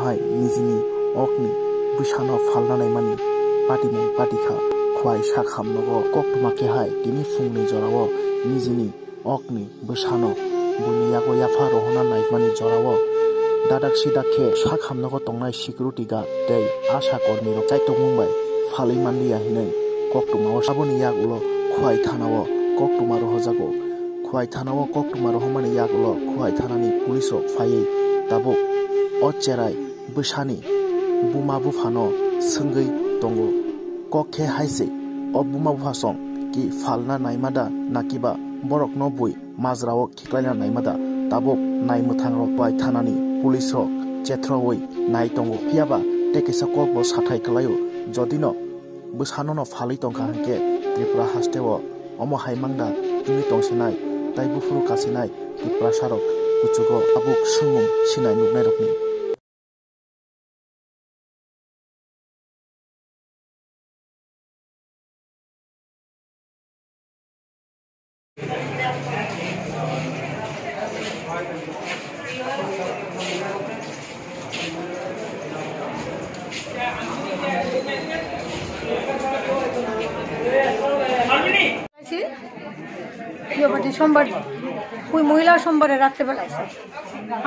hai nizini okni bishano falnanai mani patimung patikha khwai sakham nogo koktuma ke hai tini fungni jorao nizini okni bishano buni yago yafa rohona naifmani jorao dadak sidak khe sakham nogo tongnai security guard tei asha kormi rok chaitok mumbai falai mandiya hinai koktuma saboni yak ulo khwai thanao koktuma ro hojago khwai thanao koktuma ro homani yak ulo khwai thanani police rok phaiye tabuk o cherai bwsani buma bufano sungui tongo kokhe haise o buma bufasong ki falna naimada nakiba borok no bui mazrao khiklaina naimada tabuk naimmuthang rok bai thanani police rok chethroi nai tongo phiaba tekesa kokbo sathai klayo jodino bwsano no falai tongkha hanke Tripura hasteo omo haimangda tumi tongsinai tai bufuru kasinai Tripura sarok kuchugo abuk sungmung sinai nugnai rokni সোমবার ওই মহিলা সোমবারে রাত্রেবেলা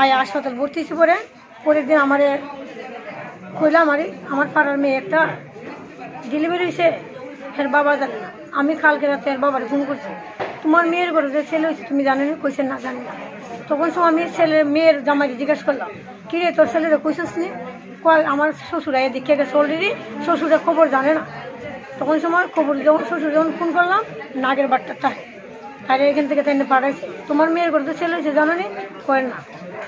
আয় হাসপাতাল ভর্তি হয়েছে পরের দিন কইলাম আমার পাড়ার মেয়ে একটা ডেলিভারি হয়েছে এর বাবা জানে না আমি কালকে রাতে এর বাবার ফোন করছি তোমার মেয়ের ঘরে যে ছেলে হয়েছে তুমি জানো না কইছেন না জানি না তখন সময় আমি মেয়ের জামাইকে জিজ্ঞাসা করলাম কি রে তোর ছেলেরা কইছিস নি কয় আমার শ্বশুরা দেখে গেছে অলরেডি শ্বশুরের খবর জানে না তখন সময় শ্বশুর যখন ফোন করলাম নাগের বাট্টা থাকে আর এখান থেকে তাই পাঠাইছে তোমার মেয়ের ঘরে তো ছেলে হয়েছে জানো নি কয়েন না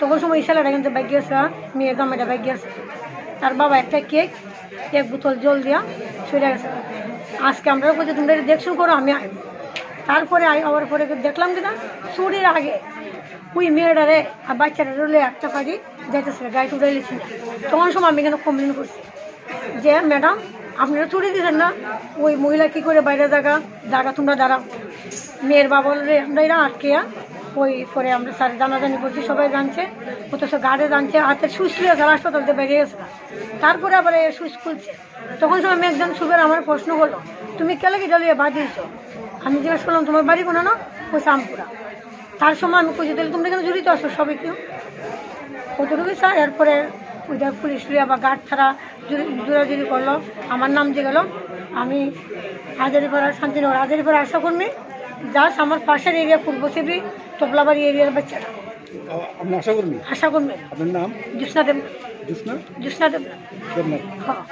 তখন সময় এই ছেলেটা কিন্তু ব্যাগ গিয়েছে মেয়ের জামাইটা ব্যাগ গিয়েছে তার বাবা একটা কেক এক বোতল জল দিয়া সরে গেছে আজকে আমরা বলছি তোমরা দেখছো করো আমি আইব তারপরে আবার পরে দেখলাম কিনা চুরির আগে ওই মেয়েটারে আর বাচ্চাটা রলে একটা পাড়ি যাইতেছিল গাড়ি উড়াইলেছি না তখন সময় আমি এখানে কমপ্লেন করছি যে ম্যাডাম আপনারা চুরি দিচ্ছেন না ওই মহিলা কি করে বাইরে জায়গা তোমরা দাঁড়াও মেয়ের বাবা আমরা এরা আটকেয়া ওই পরে আমরা স্যার জানাজানি করছি সবাই জানছে অথচ গার্ডে জানছে হাতে সুইচ লিয়ে স্যার হাসপাতাল থেকে বেরিয়ে গেছে তারপরে আবার সুইচ খুলছে তখন সময় আমি একজন সুবের আমার প্রশ্ন করলো তুমি কেলে কি ডালিয়ে বাঁধিয়েছ আমি জিজ্ঞেস করলাম তোমার বাড়ি কোনো না ওই শামপুরা তার সময় আমি কইছি তাহলে তোমরা কেন জড়িত আসো সবাই কেউ কতটুকু স্যার এরপরে ওইটা পুলিশ লিয়া বা গার্ড ছাড়া জোরাজুরি করলো আমার নাম যে গেল আমি হাজারিপাড়া শান্তিনগর হাজারিপাড়া আশা কর্মী জাস্ট আমার পাশের এরিয়া পূর্ব সেবি তোপলাবাড়ি এরিয়ার বাচ্চারা আশা কর্মী আপনার নাম জ্যোৎস্না দেবনাথ হ্যাঁ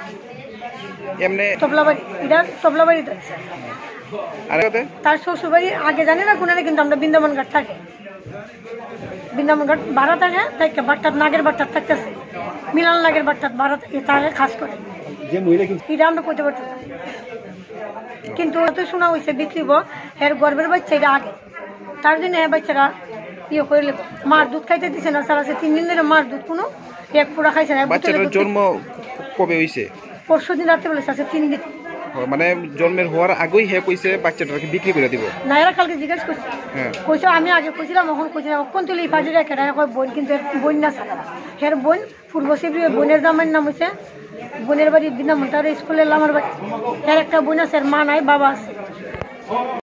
এমনি তোপলাবাড়ি এটা তোপলাবাড়িতে তার শ্বশুরবাড়ি আগে জানি না কোনে কিন্তু আমরা বৃন্দাবন ঘাট থাকে বৃন্দাবন ঘাট ভাড়া থাকে তাই বাট্টার নাগের বাট্টার থাকতেছে মিলান নাগের বাট্টার ভাড়া থাকে খাস করে এটা আমরা করতে পারতাম কিন্তু অত শোনা হয়েছে বিক্রিব এর গর্বের বাচ্চা এটা আগে তার জন্য বাচ্চারা ইয়ে করে মার দুধ খাইতে দিচ্ছে না সারা 3 দিন ধরে মার দুধ কোনো এক পুরা খাইছে না বাচ্চাটার জন্ম কবে হইছে পরশু দিন রাতে বলেছে 3 দিন মানে জন্মের হওয়ার আগেই হে কইছে বাচ্চাটাকে বিক্রি করে দিব না এরা কালকে জিজ্ঞেস করছে কইছে আমি আগে কইছিলাম এখন কইছিলাম কোন তুলি ফাটি রেখে কয় বোন কিন্তু বোন না সারা হের বোন পূর্ব সেবি বোনের জামাইয়ের নাম হইছে বোনের বাড়ি বৃন্দাবন তার স্কুলের আমার বাড়ি এর একটা বোন আছে মা নাই বাবা আছে